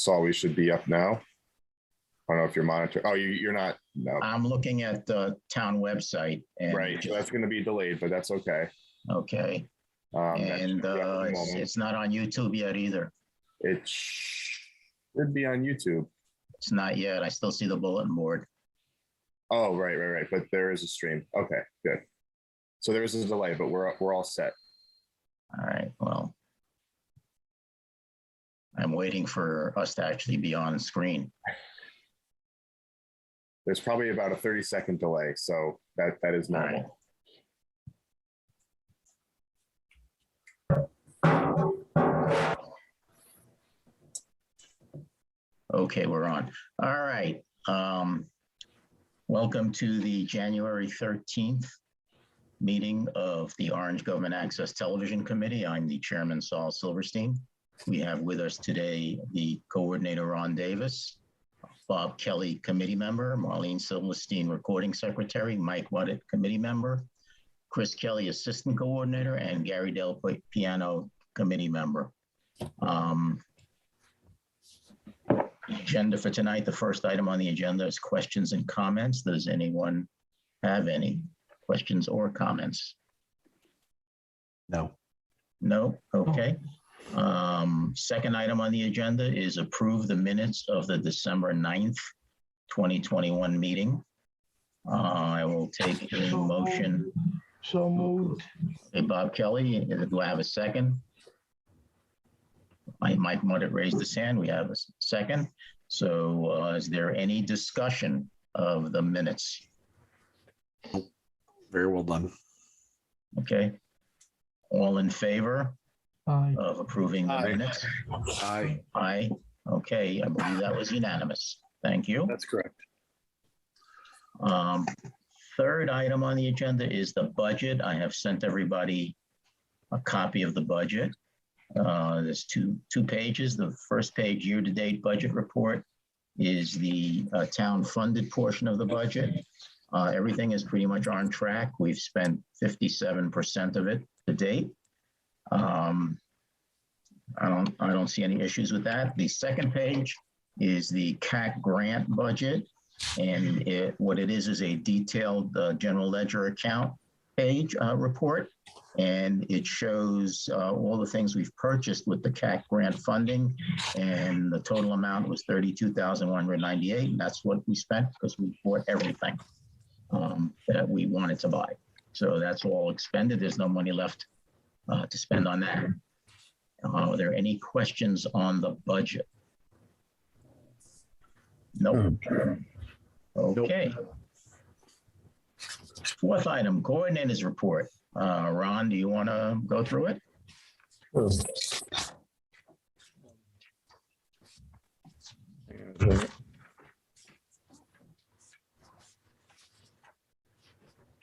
saw we should be up now. I don't know if you're monitoring. Oh, you're not. No. I'm looking at the town website. And Right. So that's going to be delayed, but that's okay. Okay. And it's not on YouTube yet either. It should be on YouTube. It's not yet. I still see the bulletin board. Oh, right. But there is a stream. Okay, good. So there is a delay, but we're all set. All right. Well, I'm waiting for us to actually be on screen. There's probably about a 30-second delay, so that is normal. Okay, we're on. All right. Welcome to the January 13th meeting of the Orange Government Access Television Committee. I'm the chairman, Saul Silverstein. We have with us today the coordinator, Ron Davis, Bob Kelly, committee member, Marlene Silverstein, recording secretary, Mike Wuddett, committee member, Chris Kelly, assistant coordinator, and Gary Del Piano, committee member. Agenda for tonight, the first item on the agenda is questions and comments. Does anyone have any questions or comments? No. No? Okay. Second item on the agenda is approve the minutes of the December 9th, 2021 meeting. I will take a motion. So moved. Hey, Bob Kelly, do I have a second? Mike Wuddett raised his hand. We have a second. So is there any discussion of the minutes? Very well done. Okay. All in favor Aye. of approving the Aye. minutes? Aye. Aye. Okay, I believe that was unanimous. Thank you. That's correct. Third item on the agenda is the budget. I have sent everybody a copy of the budget. There's two pages. The first page, year-to-date budget report, is the town funded portion of the budget. Everything is pretty much on track. We've spent 57% of it to date. I don't see any issues with that. The second page is the CAC grant budget, and what it is a detailed general ledger account page report. And it shows all the things we've purchased with the CAC grant funding, and the total amount was $32,198, and that's what we spent because we bought everything that we wanted to buy. So that's all expended. There's no money left to spend on that. Are there any questions on the budget? Nope. Okay. Fourth item, coordinators report. Ron, do you want to go through it?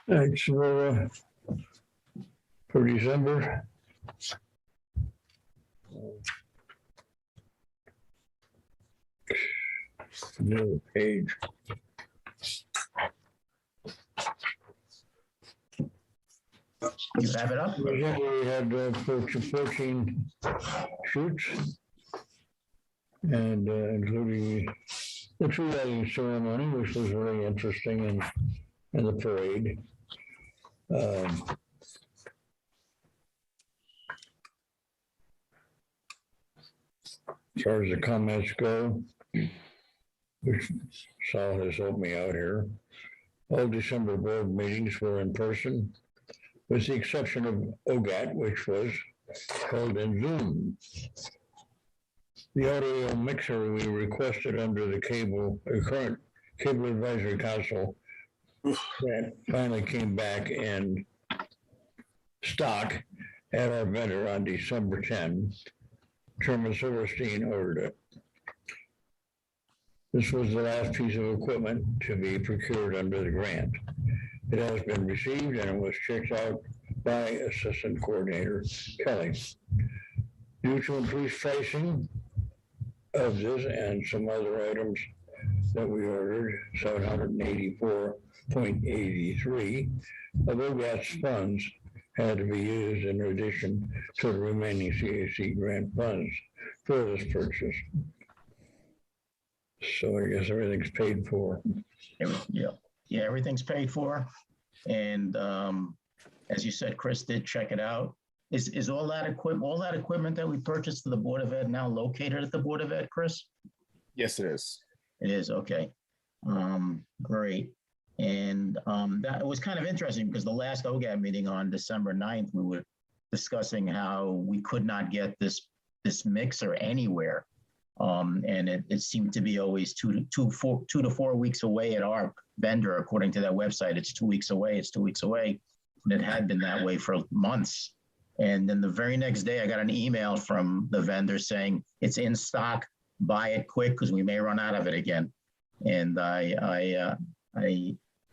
Thanks for December. New page. You have it up? We had 14 shoots, and including the tree lighting ceremony, which was very interesting, and the parade. As far as the comments go, which Sal has helped me out here, all December board meetings were in person, with the exception of OGAT, which was held in Zoom. The audio mixer we requested under the current Cable Advisory Council that finally came back in stock at our vendor on December 10. Chairman Silverstein ordered it. This was the last piece of equipment to be procured under the grant. It has been received and it was checked out by Assistant Coordinator Kelly. Due to increased pricing of this and some other items that we ordered, $784.83 of OGAT's funds had to be used in addition to the remaining CAC grant funds for this purchase. So I guess everything's paid for. Yeah, everything's paid for. And as you said, Chris did check it out. Is all that equipment that we purchased for the Board of Ed now located at the Board of Ed, Chris? Yes, it is. It is, okay. Great. And that was kind of interesting because the last OGAT meeting on December 9th, we were discussing how we could not get this mixer anywhere. And it seemed to be always 2 to 4 weeks away at our vendor. According to that website, it's 2 weeks away, it's 2 weeks away. And it had been that way for months. And then the very next day, I got an email from the vendor saying, it's in stock, buy it quick because we may run out of it again. And I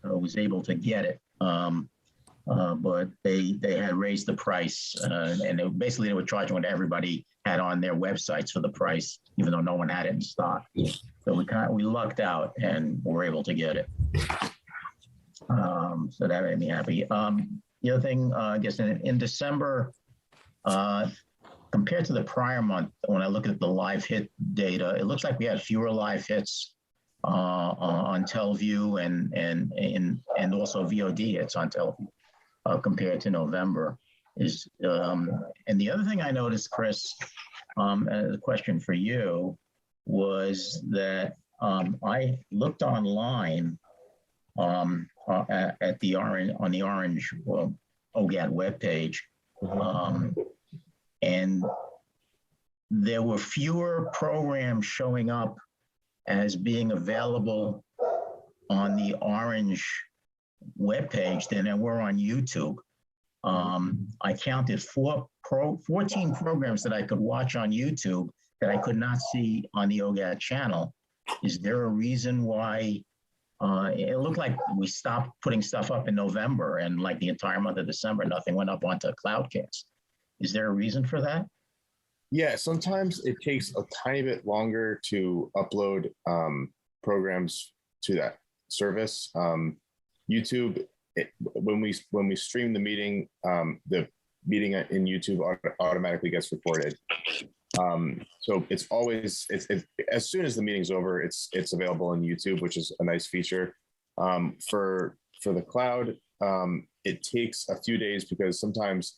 was able to get it. But they had raised the price and they were charging what everybody had on their websites for the price, even though no one had it in stock. So we lucked out and were able to get it. So that made me happy. The other thing, I guess in December, compared to the prior month, when I look at the live hit data, it looks like we had fewer live hits on TelView and also VOD hits on TelView compared to November. And the other thing I noticed, Chris, as a question for you, was that I looked online at the Orange OGAT webpage, and there were fewer programs showing up as being available on the Orange webpage than there were on YouTube. I counted 14 programs that I could watch on YouTube that I could not see on the OGAT channel. Is there a reason why? It looked like we stopped putting stuff up in November, and like the entire month of December, nothing went up onto Cloudcast. Is there a reason for that? Yeah, sometimes it takes a tiny bit longer to upload programs to that service. YouTube, when we stream the meeting in YouTube automatically gets recorded. So it's always as soon as the meeting's over, it's available on YouTube, which is a nice feature. For the cloud, it takes a few days because sometimes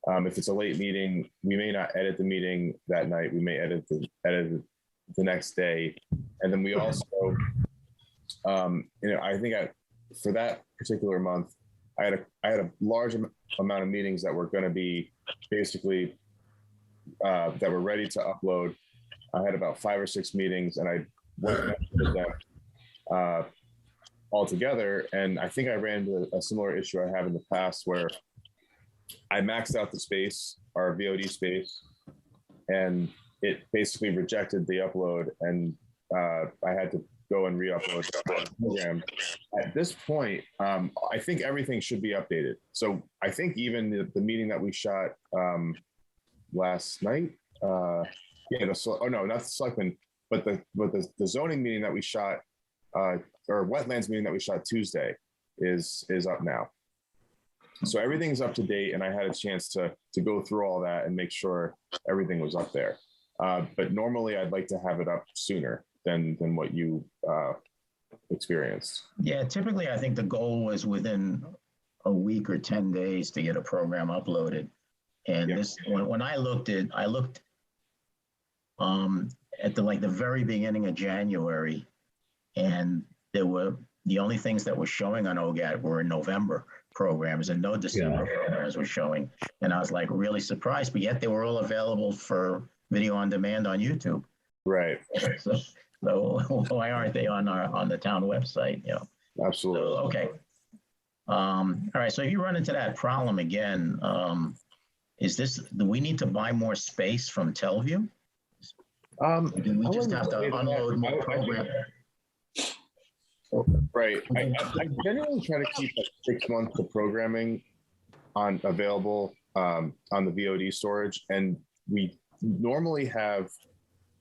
if it's a late meeting, we may not edit the meeting that night. We may edit the next day, and then we also, I think for that particular month, I had a large amount of meetings that were going to be basically that were ready to upload. I had about 5 or 6 meetings, and I went with them all together. And I think I ran into a similar issue I have in the past where I maxed out the space, our VOD space, and it basically rejected the upload, and I had to go and re-upload the program. At this point, I think everything should be updated. So I think even the meeting that we shot last night, not the selectmen, but the zoning meeting that we shot, or wetlands meeting that we shot Tuesday is up now. So everything's up to date, and I had a chance to go through all that and make sure everything was up there. But normally I'd like to have it up sooner than what you experienced. Yeah, typically I think the goal was within a week or 10 days to get a program uploaded. And when I looked at the very beginning of January, and the only things that were showing on OGAT were in November programs, and no December programs were showing. And I was like really surprised, but yet they were all available for video on demand on YouTube. Right. So why aren't they on the town website? Absolutely. So, okay. All right. So if you run into that problem again, do we need to buy more space from TelView? Do we just have to unload more programs? Right. I generally try to keep 6 months of programming available on the VOD storage, and we normally have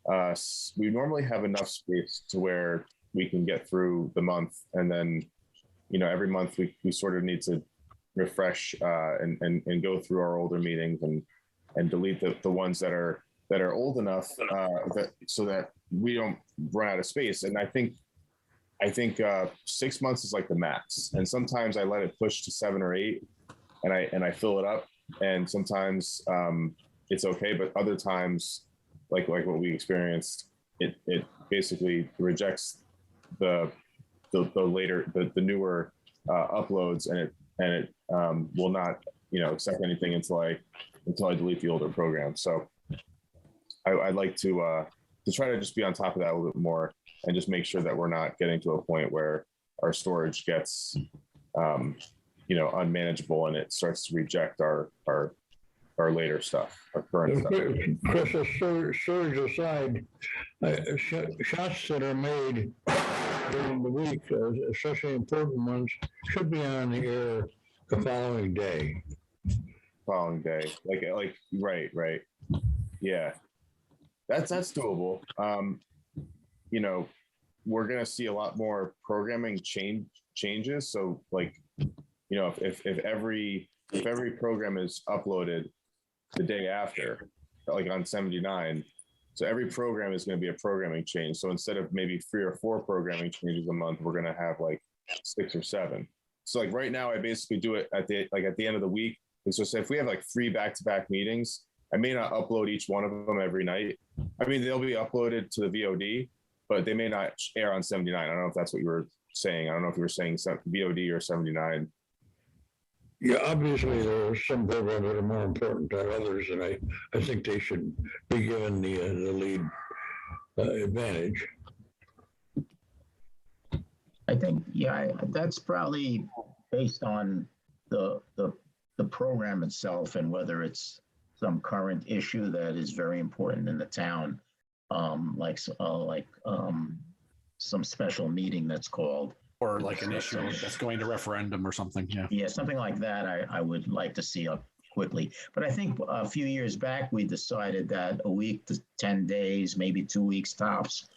enough space to where we can get through the month, and then every month we sort of need to refresh and go through our older meetings and delete the ones that are that are old enough so that we don't run out of space. And I think 6 months is like the max. And sometimes I let it push to 7 or 8, and I fill it up. And sometimes it's okay, but other times, like what we experienced, it basically rejects the newer uploads, and it will not accept anything until I delete the older program. So I'd like to try to just be on top of that a little bit more, and just make sure that we're not getting to a point where our storage gets unmanageable and it starts to reject our later stuff, our current stuff. Chris, storage aside, shots that are made during the week, especially important ones, should be on the air the following day. Like right. Yeah, that's doable. We're gonna see a lot more programming changes. So if every program is uploaded the day after, like on 79, so every program is going to be a programming change. So instead of maybe 3 or 4 programming changes a month, we're going to have like 6 or 7. So like right now, I basically do it at the end of the week. It's just if we have like 3 back-to-back meetings, I may not upload each one of them every night. I mean, they'll be uploaded to the VOD, but they may not air on 79. I don't know if that's what you were saying. I don't know if you were saying VOD or 79. Yeah, obviously there are some programs that are more important than others, and I think they should be given the lead advantage. I think, that's probably based on the program itself and whether it's some current issue that is very important in the town, like some special meeting that's called. Or like an issue that's going to referendum or something. Yeah, something like that I would like to see up quickly. But I think a few years back, we decided that a week to 10 days, maybe 2 weeks tops,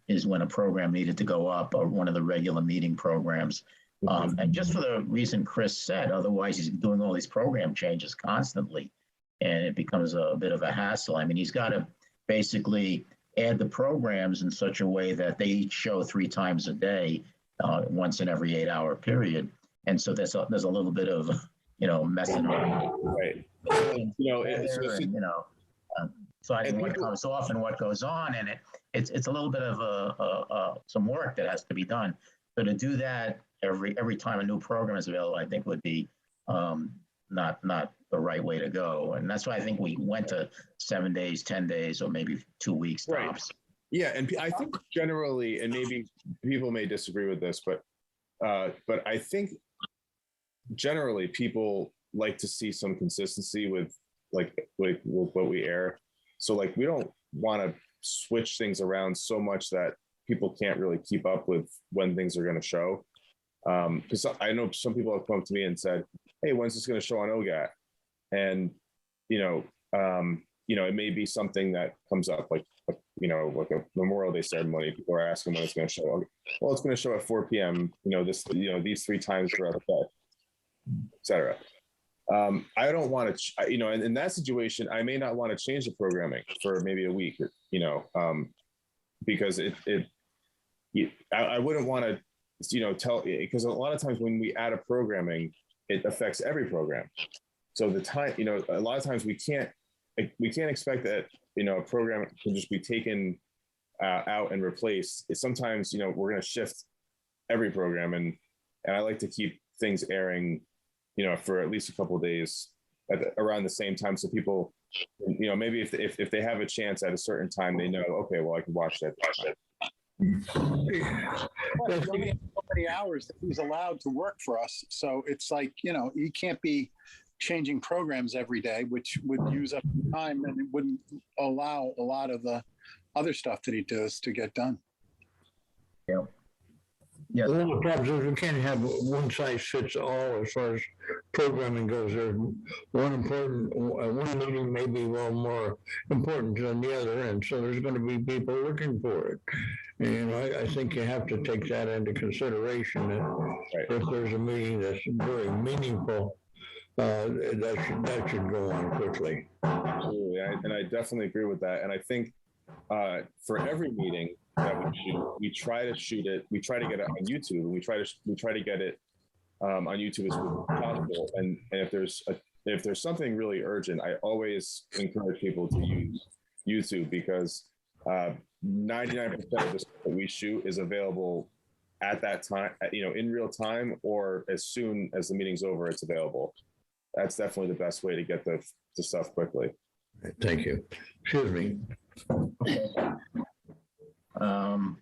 is when a program needed to go up, or one of the regular meeting programs. And just for the reason Chris said, otherwise he's doing all these program changes constantly, and it becomes a bit of a hassle. I mean, he's got to basically add the programs in such a way that they each show 3 times a day, once in every 8-hour period. And so there's a little bit of, messing around. Right. Deciding what comes off and what goes on, and it's a little bit of some work that has to be done. So to do that every time a new program is available, I think would be not the right way to go. And that's why I think we went to 7 days, 10 days, or maybe 2 weeks tops. Right. Yeah, and I think generally, and maybe people may disagree with this, but I think generally people like to see some consistency with what we air. So like we don't want to switch things around so much that people can't really keep up with when things are going to show. Because I know some people have come up to me and said, "Hey, when's this going to show on OGAT?" And it may be something that comes up like a Memorial Day ceremony. People are asking when it's going to show. Well, it's going to show at 4 p.m. These 3 times throughout the day, etc. I don't want to, in that situation, I may not want to change the programming for maybe a week, because I wouldn't want to, tell, because a lot of times when we add a programming, it affects every program. So the time, a lot of times we can't expect that, a program can just be taken out and replaced. Sometimes, we're going to shift every program, and I like to keep things airing, for at least a couple of days around the same time. So people, maybe if they have a chance at a certain time, they know, okay, well, I can watch that. Well, so many hours that he's allowed to work for us. So it's like, he can't be changing programs every day, which would use up time, and it wouldn't allow a lot of the other stuff that he does to get done. Yeah. Yeah. One of the problems is we can't have one size fits all as far as programming goes. There's one meeting may be more important than the other, and so there's going to be people looking for it. And I think you have to take that into consideration. That if there's a meeting that's very meaningful, That should go on quickly. Absolutely, and I definitely agree with that. And I think for every meeting that we shoot, we try to shoot it. We try to get it on YouTube, and we try to get it on YouTube as quickly as possible. And if there's something really urgent, I always encourage people to use YouTube because 99% of the stuff that we shoot is available at that time, in real time, or as soon as the meeting's over, it's available. That's definitely the best way to get the stuff quickly. Thank you. Excuse me. All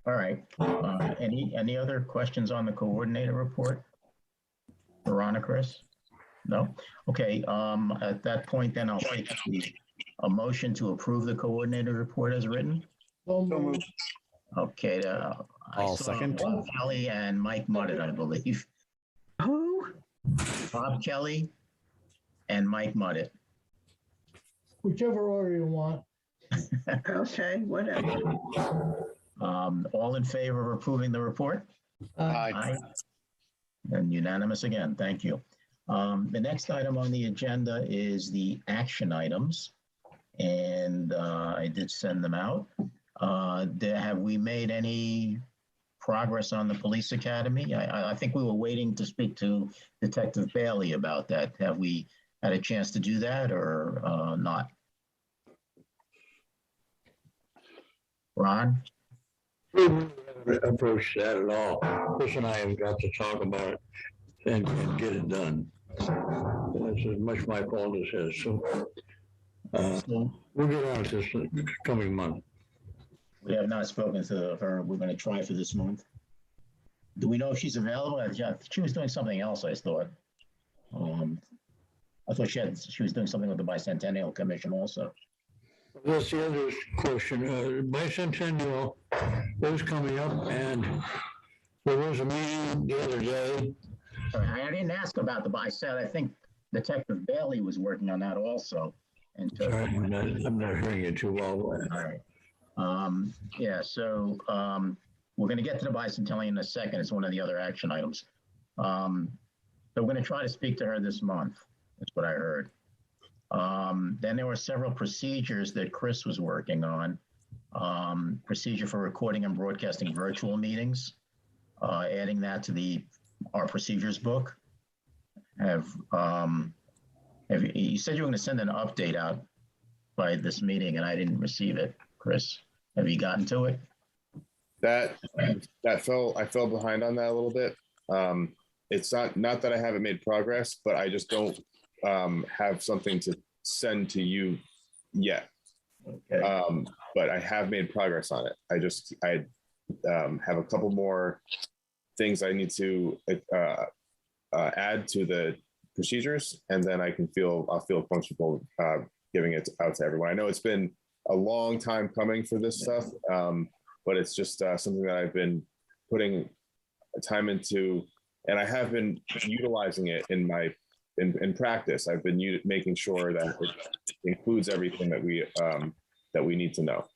right. Any other questions on the coordinator report? Veronica, Chris? No? Okay, at that point, then I'll take a motion to approve the coordinator report as written. So moved. Okay, I'll second. Bob Kelly and Mike Muddett, I believe. Who? Bob Kelly and Mike Muddett. Whichever order you want. Okay, whatever. All in favor of approving the report? Aye. And unanimous again, thank you. The next item on the agenda is the action items. And I did send them out. Have we made any progress on the police academy? I think we were waiting to speak to Detective Bailey about that. Have we had a chance to do that or not? Ron? Approach that at all. Chris and I have got to talk about it and get it done. That's as much my fault as his. So we'll get on to this coming month. We have not spoken to her. We're going to try for this month. Do we know if she's available? She was doing something else, I thought. I thought she was doing something with the Bicentennial Commission also. That's the other question. Bicentennial is coming up, and there was a meeting the other day. Sorry, I didn't ask about the Bicentennial. I think Detective Bailey was working on that also. And so, Sorry, I'm not hearing you too well. all right. Yeah, so we're going to get to the Bicentennial in a second. It's one of the other action items. So we're going to try to speak to her this month. That's what I heard. Then there were several procedures that Chris was working on. Procedure for recording and broadcasting virtual meetings, adding that to our procedures book. You said you were going to send an update out by this meeting, and I didn't receive it. Chris, have you gotten to it? I fell behind on that a little bit. It's not that I haven't made progress, but I just don't have something to send to you yet. Okay. But I have made progress on it. I have a couple more things I need to add to the procedures, and then I'll feel comfortable giving it out to everyone. I know it's been a long time coming for this stuff, but it's just something that I've been putting time into, and I have been utilizing it in practice. I've been making sure that it includes everything that we need to know.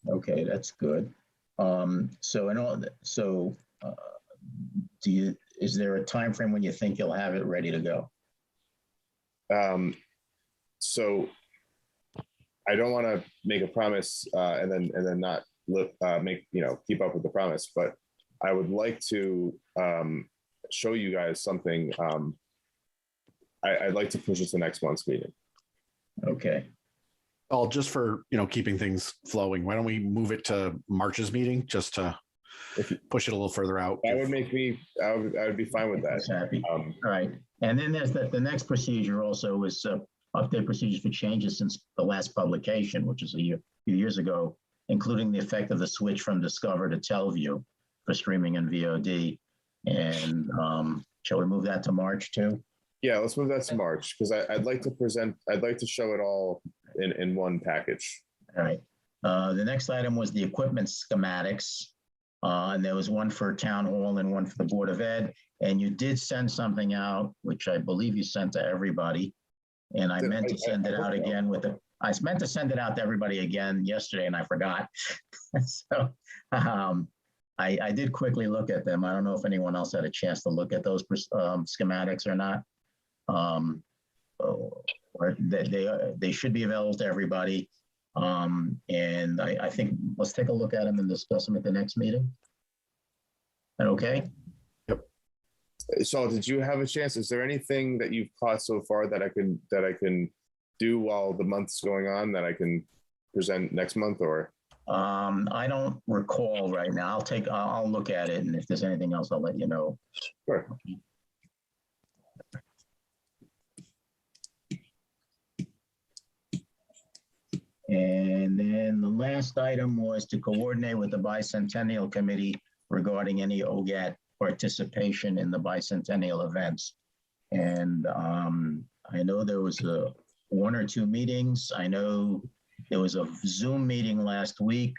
Okay, that's good. Is there a time frame when you think you'll have it ready to go? So I don't want to make a promise and then not keep up with the promise, but I would like to show you guys something. I'd like to push it to next month's meeting. Okay. Well, just for, keeping things flowing, why don't we move it to March's meeting just to push it a little further out? That would make me, I would be fine with that. Happy. All right. And then there's the next procedure also is update procedures for changes since the last publication, which is a few years ago, including the effect of the switch from Discover to TelView for streaming and VOD. And shall we move that to March too? Yeah, let's move that to March because I'd like to show it all in one package. All right. The next item was the equipment schematics. And there was one for Town Hall and one for the Board of Ed. And you did send something out, which I believe you sent to everybody. And I meant to send it out again I meant to send it out to everybody again yesterday and I forgot. So I did quickly look at them. I don't know if anyone else had a chance to look at those schematics or not. Or they should be available to everybody. And I think let's take a look at them and discuss them at the next meeting. That okay? So did you have a chance? Is there anything that you've caught so far that I can do while the month's going on that I can present next month, or? I don't recall right now. I'll look at it, and if there's anything else, I'll let you know. Sure. And then the last item was to coordinate with the Bicentennial Committee regarding any OGAT participation in the bicentennial events. And I know there was one or two meetings. I know there was a Zoom meeting last week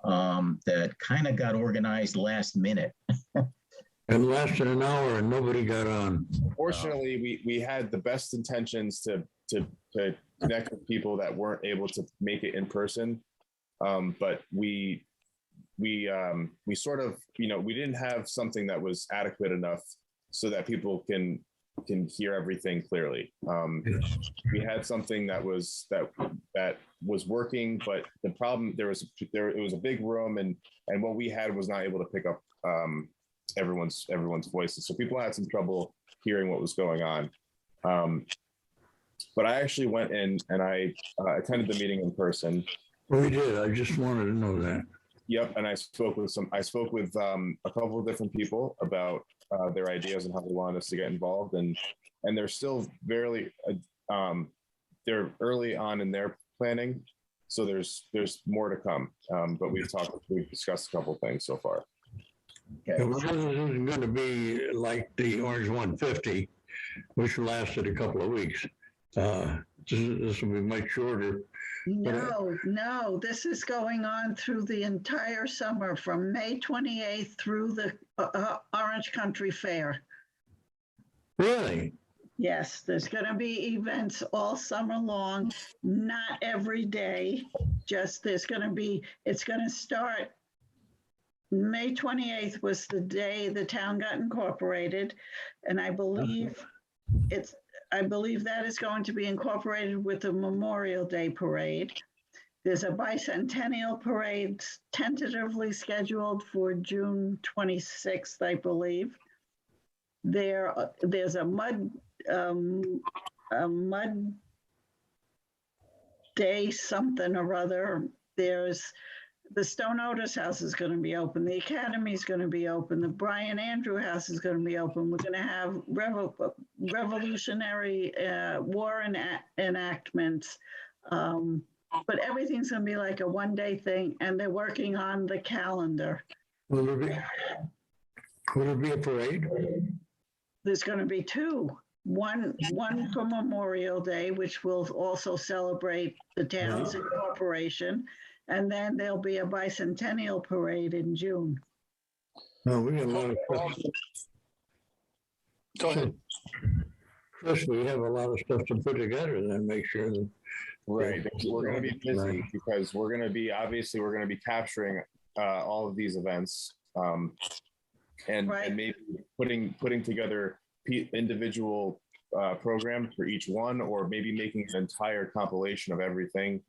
that kind of got organized last minute. It lasted an hour and nobody got on. Fortunately, we had the best intentions to connect with people that weren't able to make it in person, but we sort of, we didn't have something that was adequate enough so that people can hear everything clearly. We had something that was working, but the problem it was a big room, and what we had was not able to pick up everyone's voices, so people had some trouble hearing what was going on. But I actually went in and I attended the meeting in person. We did. I just wanted to know that. Yep, and I spoke with a couple of different people about their ideas and how they wanted us to get involved, and they're still they're early on in their planning, so there's more to come. But we've discussed a couple of things so far. Okay. Well, this isn't going to be like the Orange 150, which lasted a couple of weeks. This will be much shorter. No, this is going on through the entire summer from May 28th through the Orange Country Fair. Really? Yes, there's going to be events all summer long, not every day. Just it's going to start. May 28th was the day the town got incorporated, and I believe that is going to be incorporated with the Memorial Day parade. There's a bicentennial parade tentatively scheduled for June 26th, I believe. There's a mud day something or other. There's the Stone Otis House is going to be open. The Academy is going to be open. The Brian Andrew House is going to be open. We're going to have revolutionary war enactments. But everything's going to be like a one-day thing, and they're working on the calendar. Will there be a parade? There's going to be two. One for Memorial Day, which will also celebrate the town's incorporation. And then there'll be a bicentennial parade in June. No, we got a lot of stuff. Go ahead. Chris, we have a lot of stuff to put together then make sure that. Right. We're going to be busy because we're going to be capturing all of these events, and maybe putting together individual programs for each one, or maybe making an entire compilation of everything,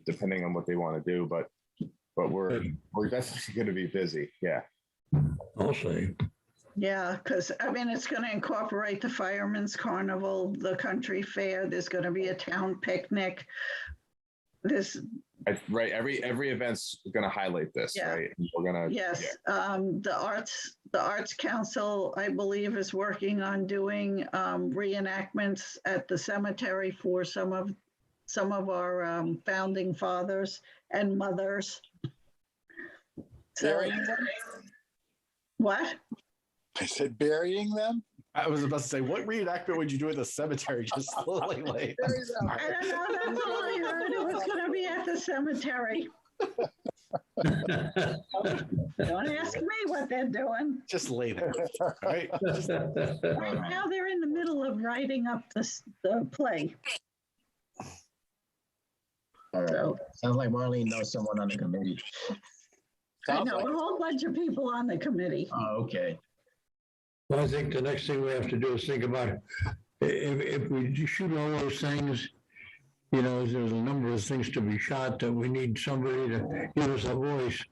depending on what they want to do. But we're definitely going to be busy. Yeah. I'll say. Yeah, because it's going to incorporate the Fireman's Carnival, the country fair. There's going to be a town picnic. Right. Every event's going to highlight this, right? And we're going to. Yes. Yeah. The Arts Council, I believe, is working on doing reenactments at the cemetery for some of our founding fathers and mothers. So, what? I said burying them? I was about to say, what reenactment would you do at the cemetery? Just slowly lay. I don't know. That's all I heard. It was going to be at the cemetery. Don't ask me what they're doing. Just lay there, right? Right now, they're in the middle of writing up the play. So, sounds like Marlene knows someone on the committee. I know a whole bunch of people on the committee. Oh, okay. Well, I think the next thing we have to do is think about if we shoot all those things, you know, there's a number of things to be shot that we need somebody to give us a voice.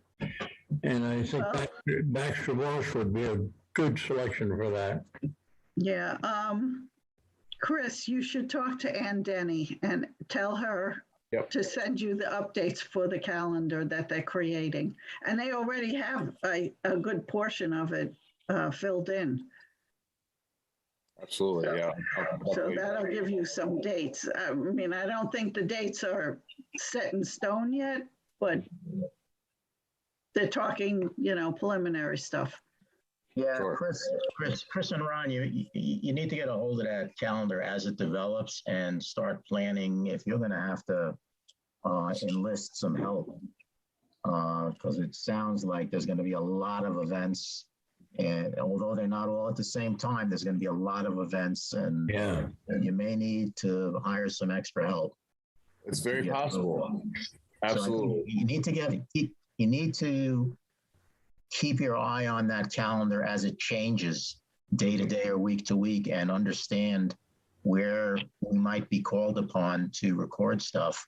And I think Baxter Walsh would be a good selection for that. Yeah, Chris, you should talk to Ann Denny and tell her Yep. to send you the updates for the calendar that they're creating. And they already have a good portion of it filled in. Absolutely, yeah. So that'll give you some dates. I mean, I don't think the dates are set in stone yet, but they're talking, you know, preliminary stuff. Yeah, Sure. Chris and Ron, you need to get a hold of that calendar as it develops and start planning if you're going to have to enlist some help. Because it sounds like there's going to be a lot of events. And although they're not all at the same time, there's going to be a lot of events, and Yeah. you may need to hire some extra help. It's very to get possible. through. Absolutely. So you need to keep your eye on that calendar as it changes day to day or week to week, and understand where we might be called upon to record stuff.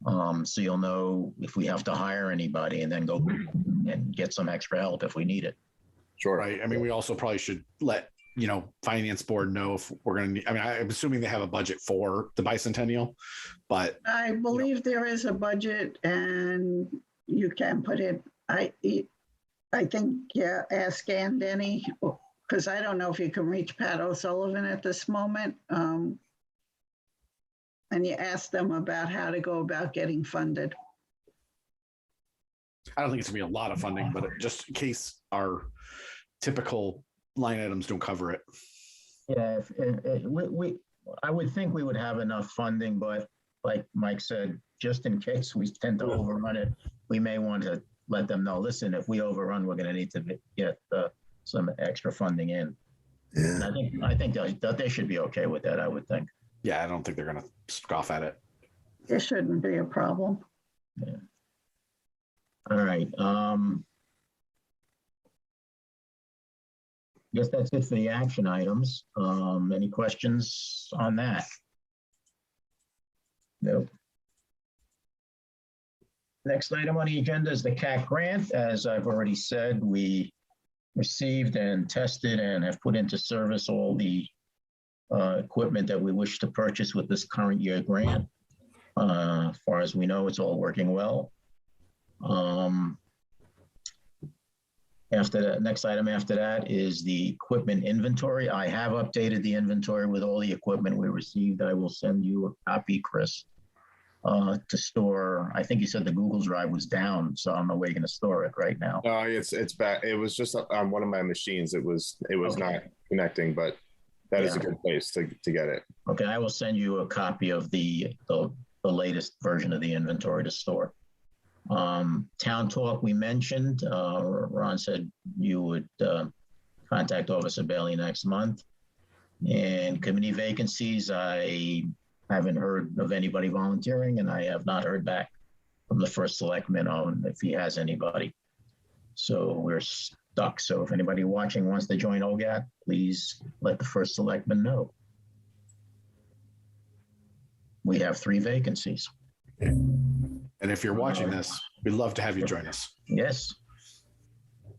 So you'll know if we have to hire anybody, and then go and get some extra help if we need it. Sure. Right. I mean, we also probably should let, you know, finance board know if we're going to, I mean, I'm assuming they have a budget for the bicentennial, but I believe there is a budget and you can put it, I think, yeah, ask Ann Denny, because I don't know if you can reach Pat O'Sullivan at this moment. And you ask them about how to go about getting funded. I don't think it's gonna be a lot of funding, but just in case our typical line items don't cover it. Yeah, I would think we would have enough funding, but like Mike said, just in case we tend to overrun it, we may want to let them know, listen, if we overrun, we're going to need to get some extra funding in. And I think that they should be okay with that, I would think. Yeah, I don't think they're going to scoff at it. It shouldn't be a problem. Yeah. All right. Guess that's it for the action items. Any questions on that? Nope. Next item on the agenda is the CAC grant. As I've already said, we received and tested and have put into service all the equipment that we wish to purchase with this current year grant. As far as we know, it's all working well. After that, next item after that is the equipment inventory. I have updated the inventory with all the equipment we received. I will send you a copy, Chris, to store. I think you said the Google Drive was down, so I don't know where you're going to store it right now. It's back. It was just on one of my machines. It was Okay. not connecting, but that is a good place to get it. Okay, I will send you a copy of the latest version of the inventory to store. Town Talk we mentioned, Ron said you would contact Officer Bailey next month. And committee vacancies, I haven't heard of anybody volunteering, and I have not heard back from the first selectman on if he has anybody. So we're stuck. So if anybody watching wants to join OGAT, please let the first selectman know. We have 3 vacancies. And if you're watching this, we'd love to have you join us. Yes.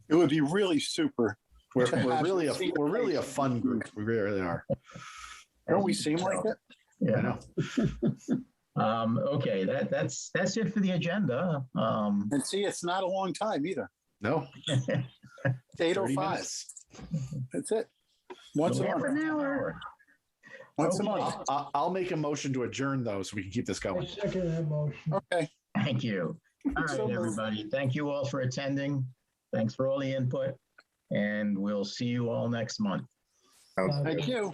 It would be really super. We're to have really see we're really a face. fun group. We really are. Don't we seem like it? I Yeah. know. Okay, that's it for the agenda. And see, it's not a long time either. No. It's 30 8:05. minutes. That's it. Once a Half month. an hour. Once a Okay. month. I'll make a motion to adjourn though, so we can keep this I going. second that motion. Okay. Thank you. All So right, moved. everybody. Thank you all for attending. Thanks for all the input, and we'll see you all next month. Sounds Thank you.